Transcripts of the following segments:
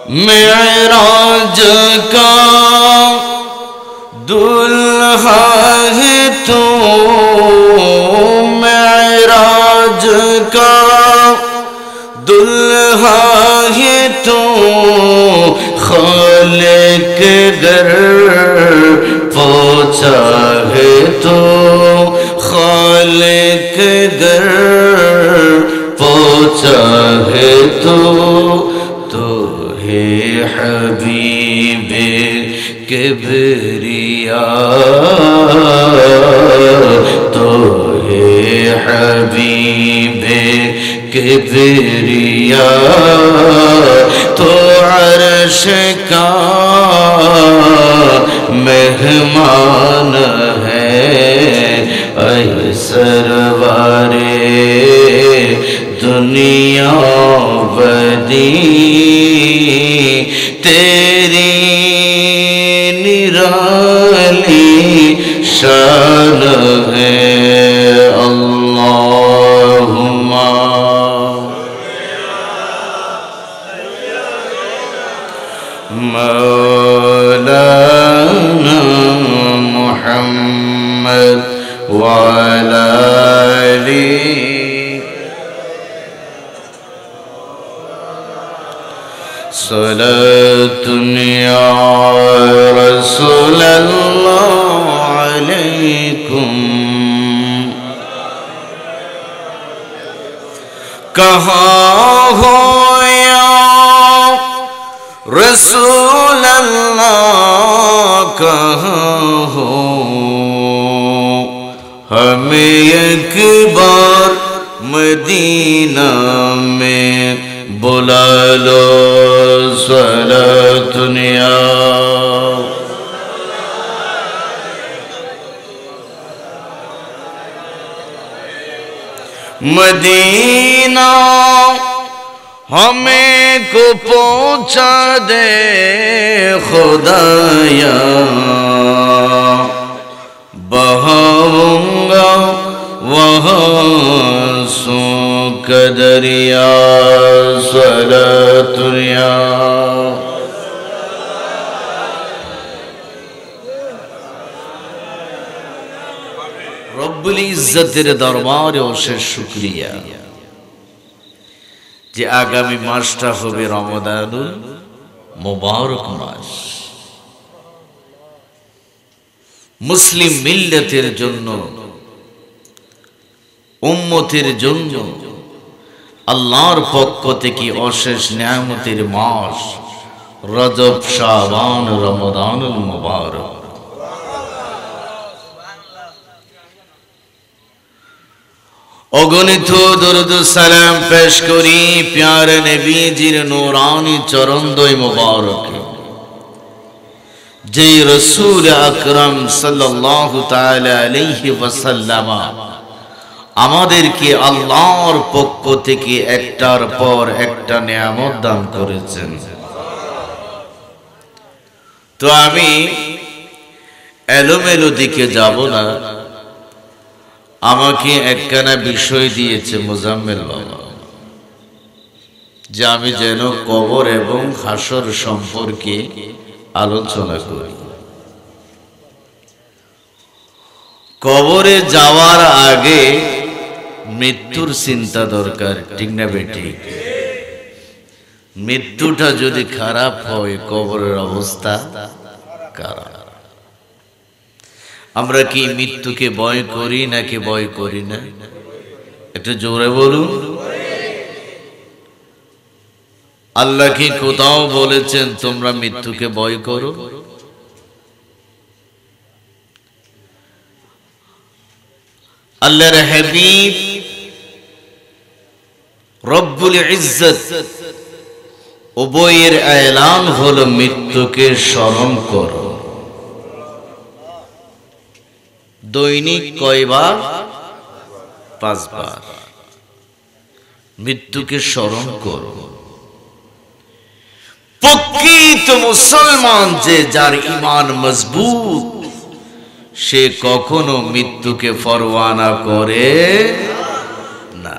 मेराज का दुल्हा है तू, मेराज का दुल्हा है तू, खालिक घर पहुंचा है तू, खालिक घर पहुंचा है तू, तो है हबीबे किबरिया, तो है हबीबे किबरिया, तो अर्श का मेहमान है, ऐ सरवारे दुनिया बदी, तेरी निराली शान है। अल्लाहुम्मा मौलाना मुहम्मद व अला आलिहि सलातुन या रसूलल्लाह अलैकुम। कहाँ हो या रसूल अल्लाह, कहाँ हो, हमें एक बार मदीना में बुला लो। सलातुन या मदीना हमें को पहुंचा दे खुदाया, बहाऊंगा वहाँ सो कदरिया। सलातुन या रब्बुल इज्जतेर दरबारे অশেষ শুকরিয়া যে আগামী মাসটা হবে রমাদানুল মুবারক মাস। মুসলিম মিল্লাতের জন্য, উম্মতের জন্য আল্লাহর পক্ষ থেকে অশেষ নিয়ামতের মাস রজব, শাবান, রমাদানুল মুবারক। অগণিত দরুদ সালাম পেশ করি প্যারে নবীজির নূরানি চরণদ্বয় মুবারকে, যে রাসূল আকরাম সাল্লাল্লাহু তাআলা আলাইহি ওয়াসাল্লাম আমাদেরকে আল্লাহর পক্ষ থেকে একটার পর একটা নিয়ামত দান করেছেন। তো আমি এলোমেলো দিকে যাব না, আমাকে একখানা বিষয় দিয়েছে মোজাম্মেল বাবা, যে আমি যেন কবর এবং হাসর সম্পর্কে আলোচনা করি। কবরে যাওয়ার আগে মৃত্যুর চিন্তা দরকার, ঠিক না বেঠিক? মৃত্যুটা যদি খারাপ হয় কবরের অবস্থা খারাপ। আমরা কি মৃত্যুকে ভয় করি নাকি ভয় করি না? একটু জোরে বলুন। আল্লাহ কি কোথাও বলেছেন তোমরা মৃত্যুকে ভয় করো? আল্লাহর হাবিব রব্বুল ইজ্জত উভয়ের এলান হলো মৃত্যুকে স্মরণ করো। দৈনিক কয়বার? 5 বার মৃত্যুকে স্মরণ করো। প্রকৃত মুসলমান যে, যার ঈমান মজবুত, সে কখনো মৃত্যুকে পরোয়া করে না,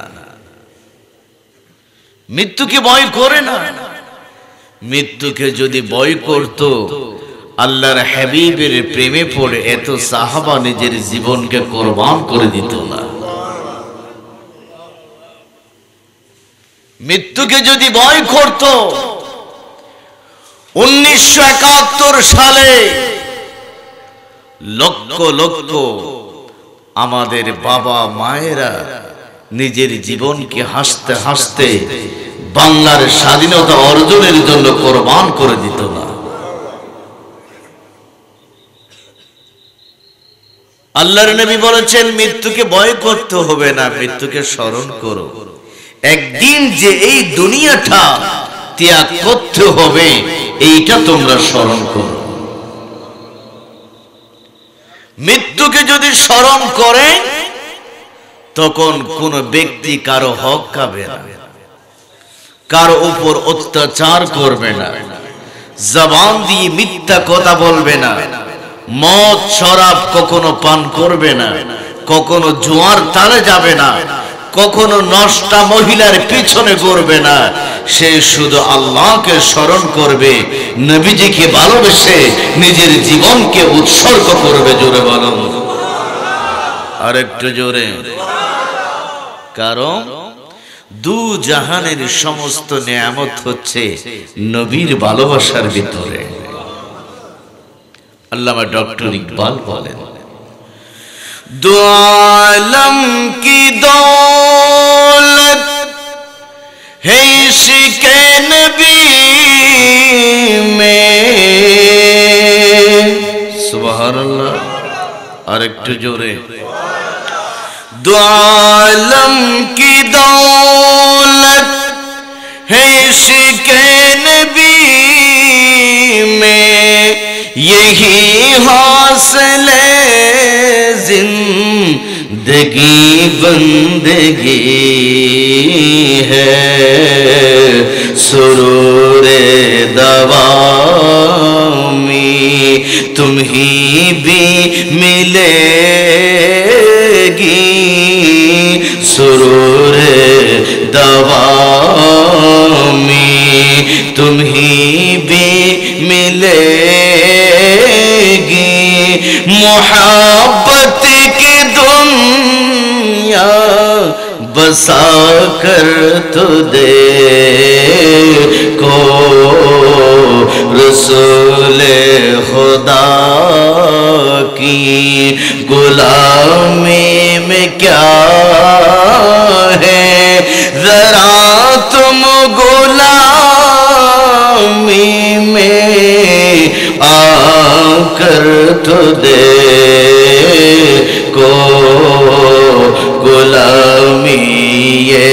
মৃত্যুকে ভয় করে না। মৃত্যুকে যদি ভয় করত, আল্লাহর হাবিবের প্রেমে পড়ে এত সাহাবা নিজের জীবনকে কোরবান করে দিত না। মৃত্যুকে যদি ভয় করত, 1971 সালে লক্ষ লক্ষ আমাদের বাবা মায়েরা নিজের জীবনকে হাসতে হাসতে বাংলার স্বাধীনতা অর্জনের জন্য কোরবান করে দিত না। আল্লাহর নবী বলেছেন, মৃত্যুকে ভয় করতে হবে না, মৃত্যুকে স্মরণ করো। একদিন যে এই দুনিয়াটা ত্যাগ করতে হবে, এইটা তোমরা স্মরণ করো। মৃত্যুকে যদি স্মরণ করে, তখন কোন ব্যক্তি কারো হক খাবে না, কারো উপর অত্যাচার করবে না, জবান দিয়ে মিথ্যা কথা বলবে না, মদ শরাব কখনো পান করবে না, কখনো জুয়ার তালে যাবে না, কখনো নষ্টা মহিলার পিছনে ঘুরবে না। সে শুধু আল্লাহকে স্মরণ করবে, নবীজিকে ভালোবেসে নিজের জীবনকে উৎসর্গ করবে। জোরে বলুন, আরেকটু জোরে। কারণ দু জাহানের সমস্ত নিয়ামত হচ্ছে নবীর ভালোবাসার ভিতরে। আল্লামা ডক্টর ইকবাল বলেন, দো আলম কি দৌলত है इश्क़ नबी में। सुभान अल्लाह, और एक जोरे। दो आलम की दौलत है इश्क़ नबी में, यही हौसले जिंदगी बंदगी है, सुरूरे दवामी तुम ही भी मिलेगी, सुरूरे दवामी तुम ही भी मिलेगी। मोहब्बत की दुनिया बसा कर तो देखो, रसूले खुदा की गुलामी में क्या है, जरा तुम गुलामी में आकर तो देखो, गुलामी ये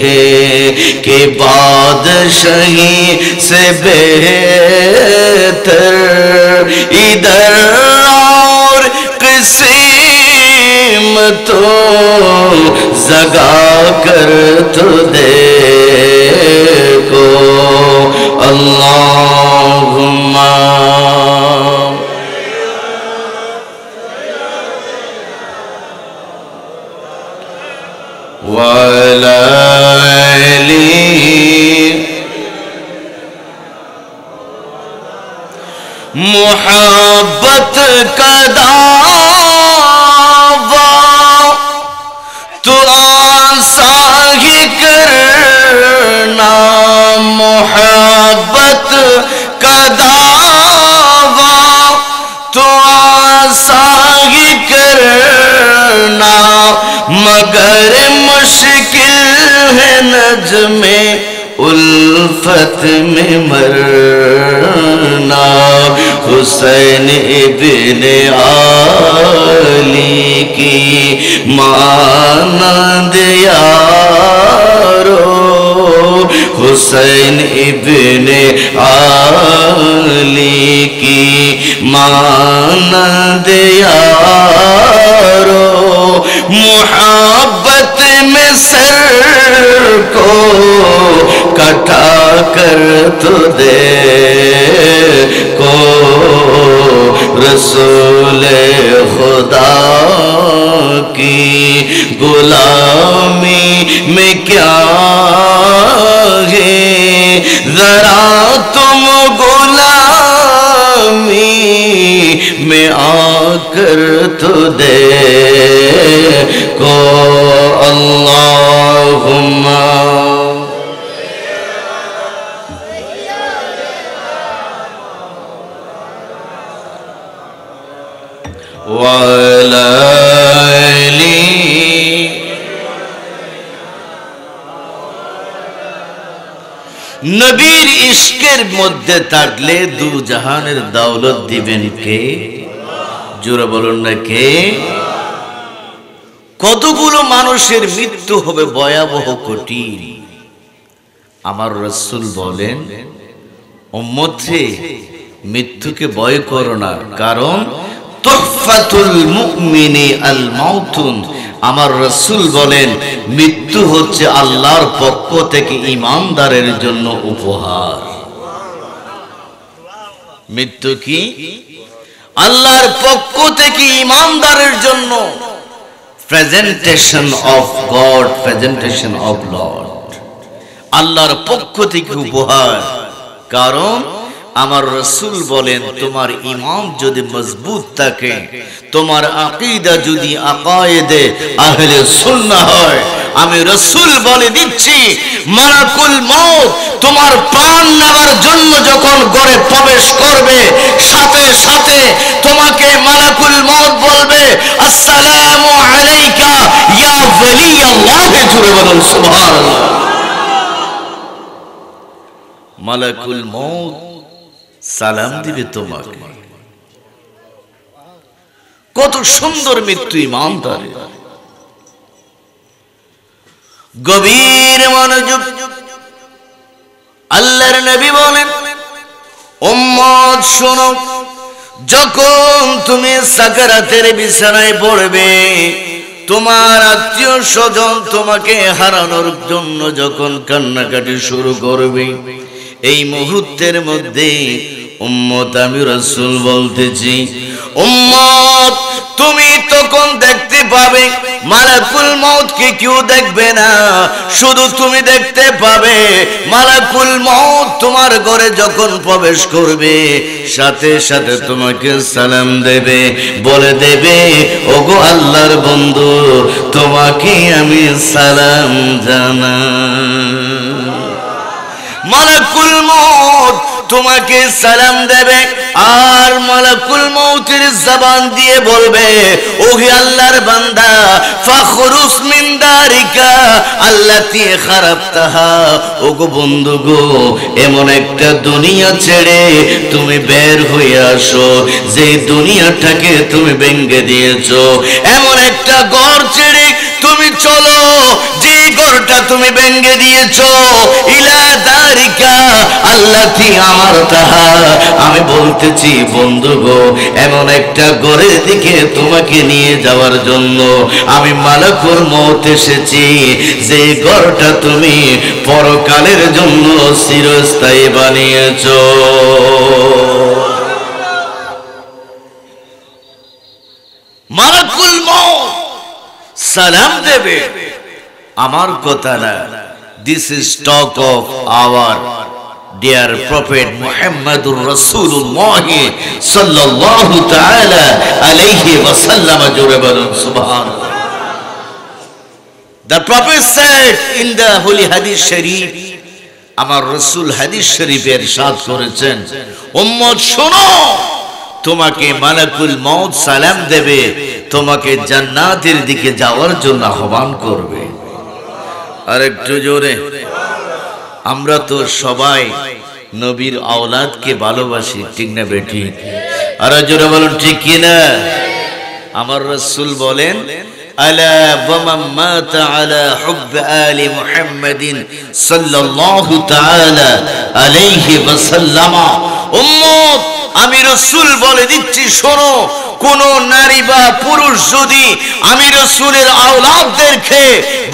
है कि बादशाही से बेहतर इधर और किस्मतों जगा कर तो देखो। अल्लाहुम्मा वाला मोहब्बत का दावा तो आसान ही करना, मोहब्बत का दावा तो आसान ही करना, मगर मुश्किल है नज़्मे उल्फत में मरना। हुसैन इब्ने आली की मानंद यारो, हुसैन इब्ने आली की मानंद यारो, मुहब्बत में सर को कटा कर तो देखो, रसूले खुदा की गुलामी में क्या है, जरा तुम गुलामी में आकर तो देखो अल्लाहुम्मा वाला नबीर इश्केर मध्य थाकले दू जहानेर दौलत दिबेन के जोरे बोलुन ना के কতগুলো মানুষের মৃত্যু হবে ভয়াবহ কঠিন আমার রাসূল বলেন উম্মতে মৃত্যুকে ভয় করো না কারণ তুহফাতুল মুমিনি আল মাউতুন আমার রাসূল বলেন মৃত্যু হচ্ছে আল্লাহর পক্ষ থেকে ঈমানদারের জন্য উপহার মৃত্যু কি আল্লাহর পক্ষ থেকে ঈমানদারের জন্য presentation of god presentation of Lord আল্লাহর পক্ষ থেকে উপহার কারণ আমার রাসূল বলেন তোমার ঈমান যদি মজবুত থাকে তোমার আকীদা যদি আকায়েদে আহলে সুন্নাহ হয় আমি রাসূল বলে দিচ্ছি মালাকুল মউত তোমার প্রাণ নেবার জন্য যখন ঘরে প্রবেশ করবে সাথে সাথে তোমাকে মালাকুল মউত বলবে আসসালামু আলাইকা ইয়া ওয়ালি আল্লাহ জুড়ে বলুন সুবহানাল্লাহ মালাকুল মউত সালাম দিবে তোমাকে কত সুন্দর মৃত্যু ঈমানদার গভীর মনোযোগ আল্লাহর নবী বলেন উম্মত শোনো যখন তুমি সাকারাতের বিছানায় পড়বে তোমার আত্মীয় স্বজন তোমাকে হারানোর জন্য যখন কান্নাকাটি শুরু করবে এই মুহূর্তের মধ্যে উম্মত আমি রাসূল বলতেছি উম্মত তুমি তখন দেখতে পাবে মালাকুল মউত কে কেউ দেখবে না শুধু তুমি দেখতে পাবে মালাকুল মউত তোমার ঘরে যখন প্রবেশ করবে সাথে সাথে তোমাকে সালাম দেবে বলে দেবে ওগো আল্লাহর বন্ধু তোমাকে আমি সালাম জানাই মালাকুল মউত তোমাকে সালাম দেবে আর মালাকুল মউতের জবান দিয়ে বলবে ওহে আল্লাহর বান্দা ফাখরুস মিন দারিকা আল্লাতী খারাবতাহা ওগো বন্ধু গো এমন একটা দুনিয়া ছেড়ে তুমি বের হয়ে আসো যে দুনিয়াটাকে তুমি ভেঙে দিয়েছো এমন একটা ঘর ছেড়ে তুমি চলো যে ঘরটা তুমি ভেঙে দিয়েছো ইলা দারিকা আল্লাতী আমারতাহা আমি বলতেছি বন্ধু গো এমন একটা ঘরের দিকে তোমাকে নিয়ে যাওয়ার জন্য আমি মালাকুল মউত এসেছি যে ঘরটা তুমি পরকালের জন্য চিরস্থায়ী বানিয়েছো মালাকুল মউত সালাম দেবে আমার কথা না this is talk of our dear prophet Muhammadur Rasulullah sallallahu ta'ala alayhi wa sallam jure bolun subhanallah the prophet said in the holy hadith sharif amar rasul hadith sharif irshad করেছেন উম্মত শোনো তোমাকে মালাকুল মউত সালাম দেবে তোমাকে জান্নাতের দিকে যাওয়ার জন্য আহ্বান করবে আর একটু জোরে আমরা তো সবাই নবীর আওলাদকে ভালোবাসি ঠিক না বেটি আর জোরে বলুন ঠিক কি না আমার রাসূল বলেন আলা ওয়া মাতা আলা হুব আলি মুহাম্মাদিন সাল্লাল্লাহু তাআলা আলাইহি ওয়া সাল্লামা উম্মত আমি রাসূল বলে দিচ্ছি শোনো কোন নারী বা পুরুষ যদি আমি রাসূলের আওলাদদেরকে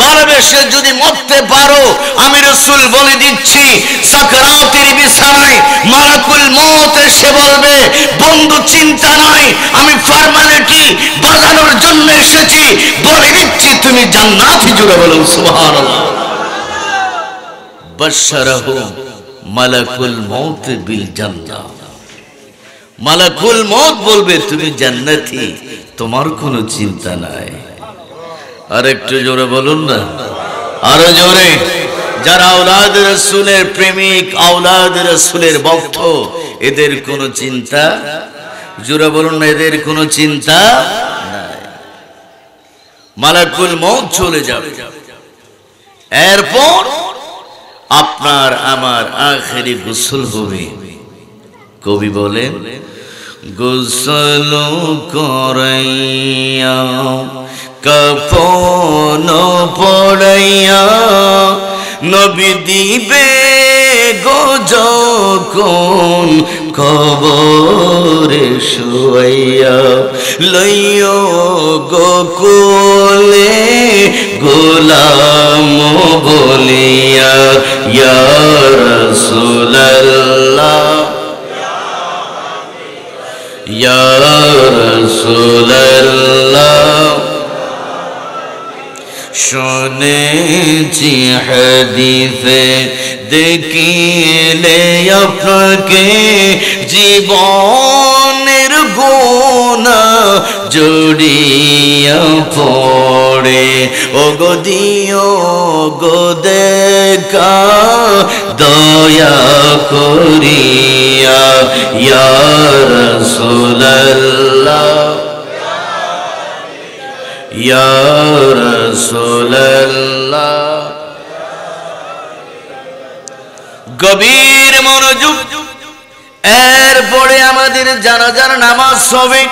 ভালোবেসে যদি মরতে পারো আমি রাসূল বলে দিচ্ছি সাকরাতের বিছানায় মালাকুল মউত এসে বলবে বন্ধু চিন্তা নাই আমি ফরমালিটি বাজানোর জন্য এসেছি বলে দিচ্ছি তুমি জান্নাতে জুড়ে বলুন সুবহানাল্লাহ বাশশারাহু মালাকুল মউত বিল জান্নাহ। মালাকুল মউত বলবে তুমি জান্নাতি, তোমার কোনো চিন্তা নাই। আর একটু জোরে বলুন না, আরো জোরে। যারা আওলাদ রাসূলের প্রেমিক, আওলাদ রাসূলের ভক্ত, এদের কোনো চিন্তা, জোরে বলুন না, এদের কোনো চিন্তা নাই। মালাকুল মউত চলে যাবে, এরপর আপনার আমার আখেরি গোসল হবে। কবি বলেন, গোসল করাইয়া কাফন পড়াইয়া নবী দিবে গো যখন কবরে শুয়াইয়া, লইও গো কোলে গোলাম বলিয়া, ইয়া রাসূলুল্লাহ ইয়া রাসূলুল্লাহ। শুনেছি হাদিসে দেখিলে আপনাকে জীবনের গুনাহ জড়িয়া পড়ে, ও গো দিও গো দেখা দয়া করিয়া, ইয়া রাসূলুল্লাহ ইয়া রাসূলুল্লাহ। গভীর মনোযোগ। এরপরে আমাদের জানাজার নামাজ হবে।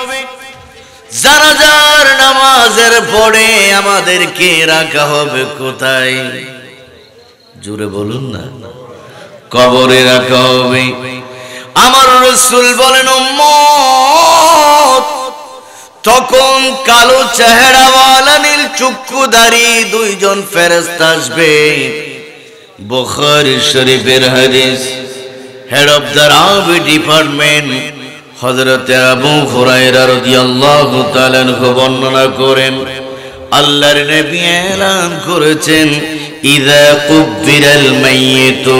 জানাজার নামাজের পরে আমাদেরকে রাখা হবে কোথায়? জোরে বলুন না, কবরে রাখা হবে। আমার রাসূল বলেন, উম্মত, তখন কালো চেহারাওয়ালা নীল চক্ষুধারী দুইজন ফেরেশতা আসবে। বুখারী শরীফের হাদিস। Head of the Rabi department হযরত আবু হুরায়রা রাদিয়াল্লাহু তাআলা আনহু বর্ণনা করেন, আল্লাহর নবী এলান করেছেন, ইযা কুব্বিরাল মাইয়িতু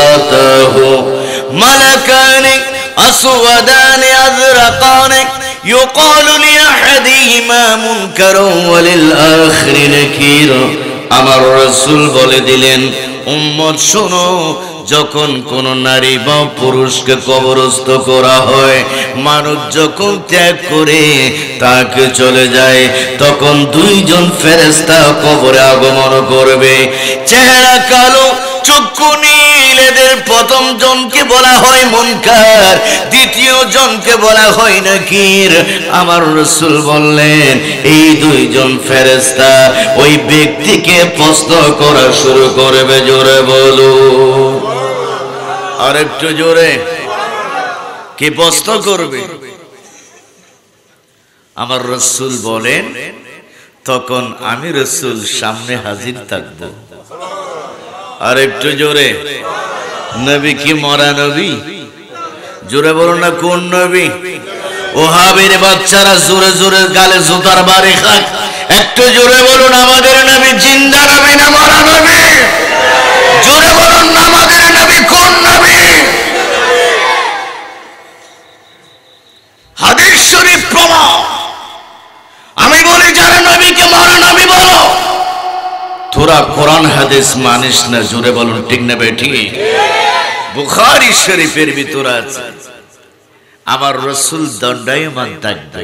আতাহু মালাকানি আসওয়াদানি আযরাকানি ইউকালু লিআহাদিহিমা মুনকারুন ওয়া লিল আখিরি নাকির। আমার রাসূল বলে দিলেন, উম্মত শোনো, যখন কোন নারী বা পুরুষকে কবরস্থ করা হয়, মানুষ যখন ত্যাগ করে তাকে চলে যায়, তখন দুইজন ফেরেশতা কবরে আগমন করবে। চেহারা কালো, চক্ষু নীল। এদের প্রথম জনকে বলা হয় মুনকার, দ্বিতীয় জনকে বলা হয় নাকির। আমার রাসূল বললেন, এই দুইজন ফেরেশতা ওই ব্যক্তিকে প্রশ্ন করা শুরু করবে। জোরে বলো, আর একটু জোরে। কি প্রশ্ন করবে? আমার রাসূল বলেন, তখন আমি রাসূল সামনে হাজির থাকবো। আর একটু জোরে। নবী কি মরা নবী? জোরে বলুন না, কোন নবী? ওহাবের বাচ্চারা জোরে জোরে গালে জুতার বাড়ি খায়। একটু জোরে বলুন, আমাদের নবী জিন্দা নবী না মরা নবী? জোরে বলুন না, আমাদের নবী কোন নবী? হাদিস শরীফ প্রমাণ। আমি বলি, যারা নবীকে মরা নবী বলো, তোরা কোরআন হাদিস মানিস না। জোরে বলুন, ঠিক না বেঠিক? বুখারী শরীফের ভিতর আছে, আমার রাসূল দণ্ডায়মান থাকবে।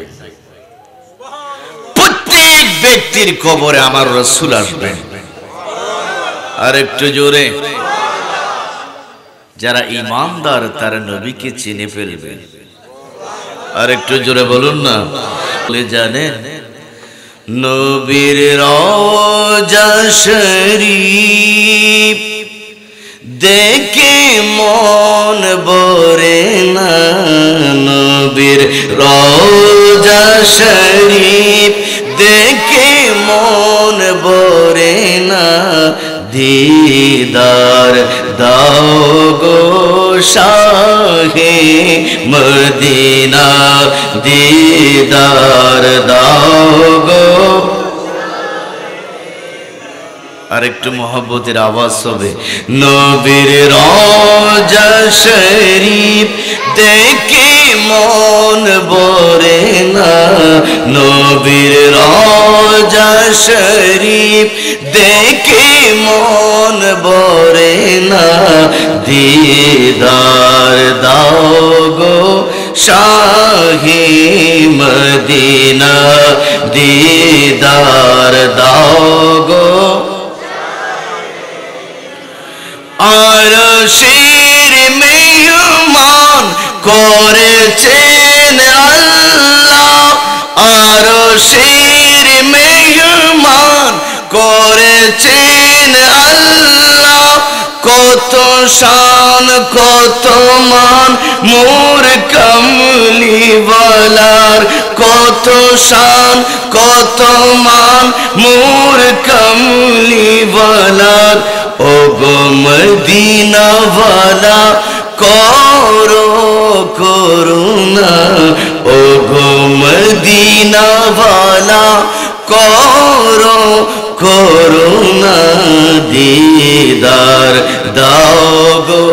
প্রত্যেক ব্যক্তির কবরে আমার রাসূল আসবেন। আর একটু জোরে। যারা ঈমানদার তারা নবীকে চিনে ফেলবে। আর একটু জোরে বলুন না। বলে জানেন, নবীর রওজা শরীফ দেখে মন ভরে না, নবীর রওজা শরীফ দেখে মন ভরে না, দিদার দাও গো শাহে মদিনা, দিদার দাও গো। আর একটু মহব্বতের আওয়াজ হবে। নবীর রওজা শরীফ দেখে মন ভরে না, নবীর রওজা শরীফ দেখে মন ভরে না, দিদার দাও গো শাহে মদিনা, দিদার দাও গো। আরশের মেহমান করেছেন আল্লাহ, আরশের মেহমান করেছেন আল্লাহ, কত শান কত মান মোর কমলিওয়ালার, কত শান কত মান মোর কমলিওয়ালার। ও গো মদিনাওয়ালা করো করুণা, ও গো মদিনাওয়ালা করো করুণা, দিদার দাও গো,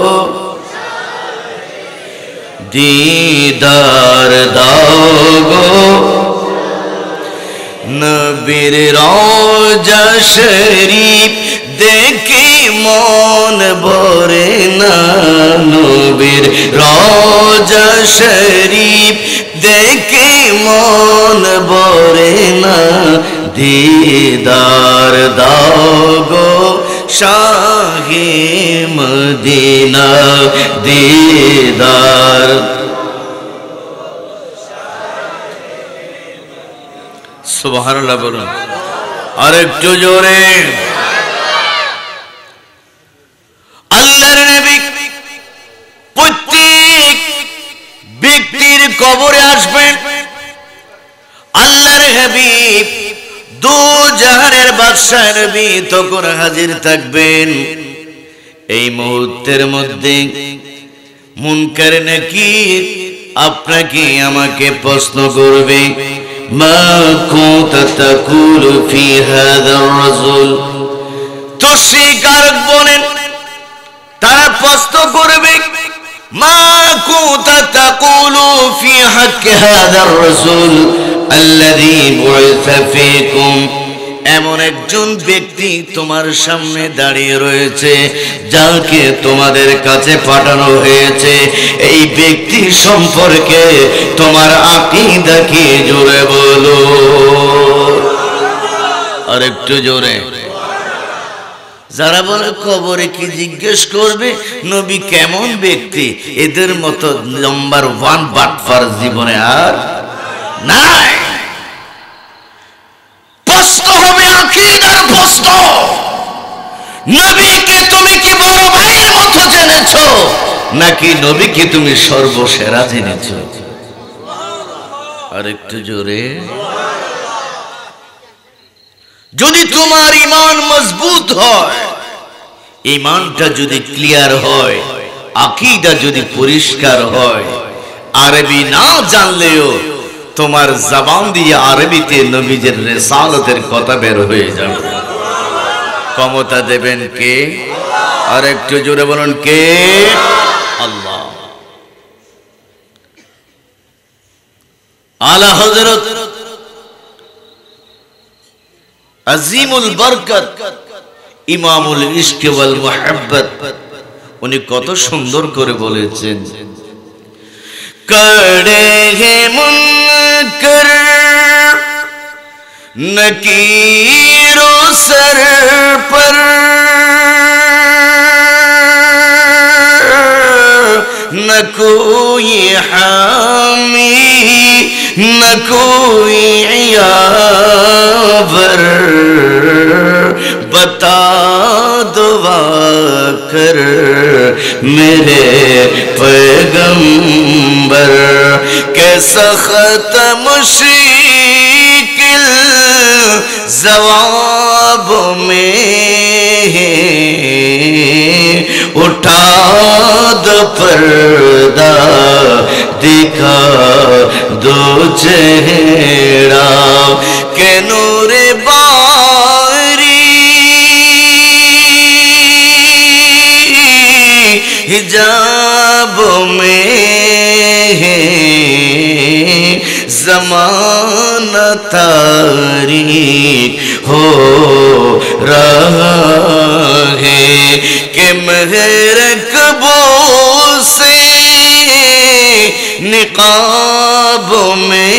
দিদার দাও গো। নবীর রওজা শরীফ দেখে মন ভরে না, নবীর রওজা শরীফ দেখে মন ভরে না, দিদার দাও গো শাহে মদিনা, দিদার। সুবহানাল্লাহ বলুন আর একটু জোরে। আল্লাহর নবী প্রত্যেক ব্যক্তির কবরে আসবেন, আল্লাহর হাবিব দু জাহানের বাদশাহ নবী তখন হাজির থাকবেন। এই মুহূর্তের মধ্যে মুনকার নাকির আপনাকে আমাকে প্রশ্ন করবে, মা কুনতা তাকুলু ফি হাযার রাজুল। তশরিকারক বলেন, তারা প্রশ্ন করবে, মা কুনতা তাকুলু ফি হাক্কি হাযার রাসূল আল্লাযী বুইসা ফীকুম। এমন একজন ব্যক্তি তোমার সামনে দাঁড়িয়ে রয়েছে, যাকে তোমাদের কাছে পাঠানো হয়েছে, এই ব্যক্তি সম্পর্কে তোমার আকীদা কি জোরে বলো, আর একটু জোরে। যারা বলে কবরে কি জিজ্ঞেস করবে, নবী কেমন ব্যক্তি, এদের মতো নাম্বার 1 বাটফার জীবনে আর নাই। প্রশ্ন হবে আকীদার প্রশ্ন, নবীকে তুমি কি বড় ভাইয়ের মতো জেনেছো, নাকি নবীকে তুমি সর্বসেরা জেনেছো? আর একটু জোরে। যদি তোমার ঈমান মজবুত হয়, ঈমানটা যদি ক্লিয়ার হয়, আকীদা যদি পরিষ্কার হয়, আরবি না জানলেও তোমার জবান দিয়ে আরবিতে নবীজির রিসালাতের কথা বের হয়ে যাবে। ক্ষমতা দেবেন কে? আর একটু জোরে বলুন কে? আল্লাহ। আলা হযরত আজিমুল বরকত ইমামুল ইশক ওয়াল মুহাব্বত উনি কত সুন্দর করে বলেছেন, করে হে মুনকার নকিরো সর पर न कोई हामी न कोई यावर, बता दुआ कर मेरे पैगंबर, कैसा खत्म मुश्किल जवाब में उठा दो पर्दा दिखा दो चेहरा के नूरे बारी हिजाब में ज़माना तारीक हो रहा है कि महर कबूल से निकाब में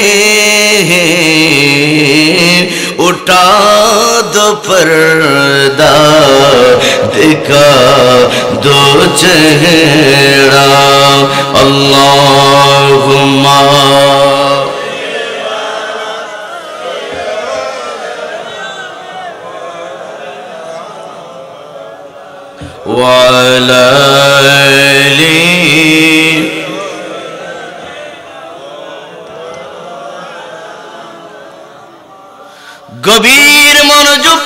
उठा दो पर्दा दिखा दो चेहरा अल्लाहुम्मा वाला गभीर मनोयोग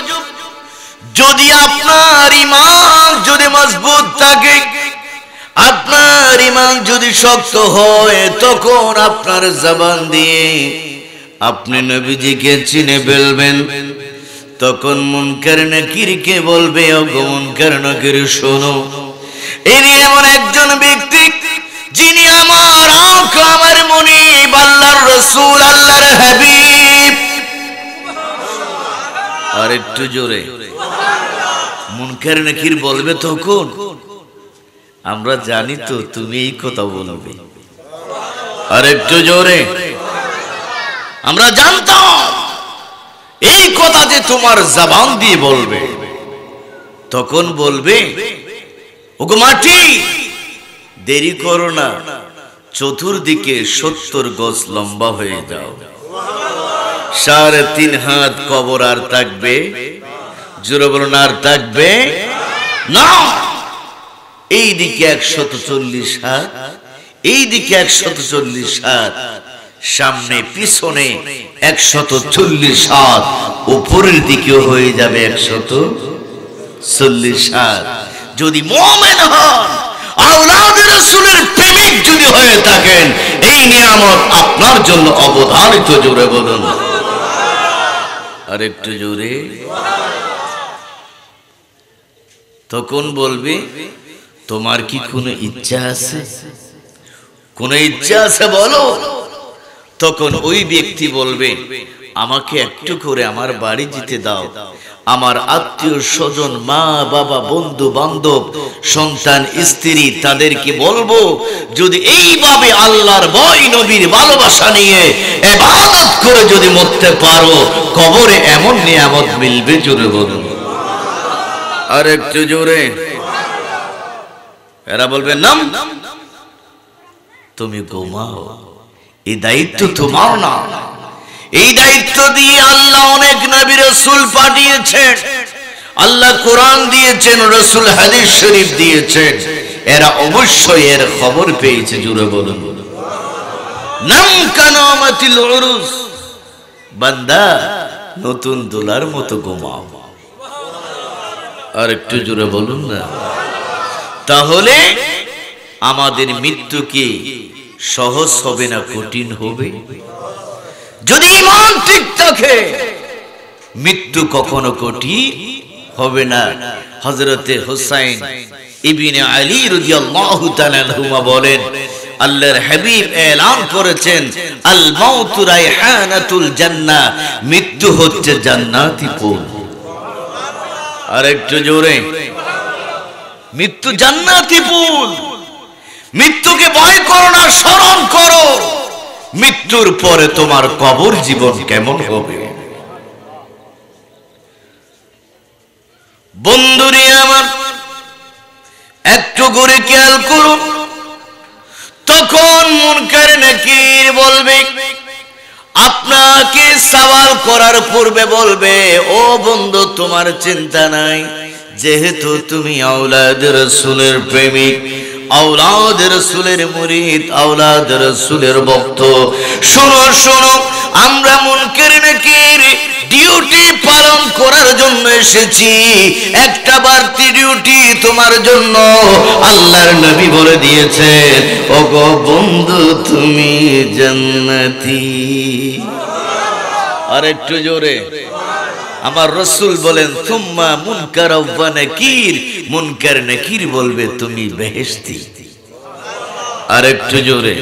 যদি আপনার ঈমান যদি মজবুত থাকে আপনার ঈমান যদি শক্ত হয় তখন আপনার জবান দিয়ে আপনি নবীজিকে চিনে ফেলবেন তখন মুনকার নাকিরকে বলবে ও মুনকার নাকির শোনো ইনি এমন একজন ব্যক্তি যিনি আমার আকা আমার মুনিব আল্লাহর রাসূল আল্লাহর হাবিব আর একটু জোরে মুনকার নাকির বলবে তখন আমরা জানি তো তুমি এই কথা বলবে আর একটু জোরে আমরা জানতাম এই কথা যে তোমার জবান দিয়ে বলবে তখন বলবে ওগো মাটি দেরি করো না চতুর্দিকে 70 গজ লম্বা হয়ে যাও 3.5 হাত কবর আর থাকবে জোরে বলুন আর থাকবে না এইদিকে 140 হাত এইদিকে 140 হাত সামনে পিছনে 140 হাত উপরের দিকে হয়ে যাবে 140 হাত যদি মুমিন হন আওলাদে রাসূলের প্রেমিক যদি হয়ে থাকেন এই নিয়ামত আপনার জন্য অবধারিত জোরে বলুন আর একটু জোরে তখন বলবে তোমার কি কোনো ইচ্ছা আছে কোনো ইচ্ছা আছে বলো তখন ওই ব্যক্তি বলবে আমাকে একটু করে আমার বাড়ি যেতে দাও আমার আত্মীয় স্বজন মা বাবা বন্ধু বান্ধব সন্তান স্ত্রী তাদেরকে বলবো যদি এইভাবে আল্লাহর ভয় নবীর ভালোবাসা নিয়ে ইবাদত করে যদি মরতে পারো কবরে এমন নিয়ামত মিলবে জোরে বলুন আর একটু জোরে এরা বলবে নাম তুমি ঘুমাও এই দায়িত্ব তোমার না এই দায়িত্ব দিয়ে আল্লাহ অনেক নবী রাসূল পাঠিয়েছেন আল্লাহ কোরআন দিয়েছেন রাসূল হাদিস শরীফ দিয়েছেন এরা অবশ্যই এর খবর পেয়েছে জোরে বলুন নাম কানামাতিল উরুস বান্দা নতুন দোলার মতো ঘুমাও আর একটু জোরে বলুন না তাহলে আমাদের মৃত্যু কি সহজ হবে না কঠিন হবে যদি ঈমান ঠিক থাকে মৃত্যু কখনো কঠিন হবে না হযরতে হুসাইন ইবনে আলী রাদিয়াল্লাহু তাআলা আনহুমা বলেন আল্লাহর হাবিব এলান করেছেন আল মাউতু রাইহানাতুল জান্নাহ মৃত্যু হচ্ছে জান্নাতি ফুল আর একটু জোরে মৃত্যু জান্নাতি ফুল মৃত্যুকে ভয় করো না স্মরণ করো মৃত্যুর পরে তোমার কবর জীবন কেমন হবে বন্ধুরে আমার একটু করে খেয়াল করুন তখন মুনকার নাকির বলবে আপনাকে সওয়াল করার পূর্বে বলবে ও বন্ধু তোমার চিন্তা নাই যেহেতু তুমি আওলাদে রাসূলের প্রেমিক আওলাদে রাসূলের মুরিদ আওলাদে রাসূলের ভক্ত শোনো শোনো আমরা মুনকার নাকির ডিউটি পালন করার জন্য এসেছি একটা বাড়তি ডিউটি তোমার জন্য আল্লাহর নবী বলে দিয়েছেন ওগো বন্ধু তুমি জান্নাতি আর একটু জোরে আমার রাসূল বলেন সুম্মা মুনকার ওয়া নাকির, মুনকার নাকির বলবে তুমি বেহেশতি। আর একটু জোরে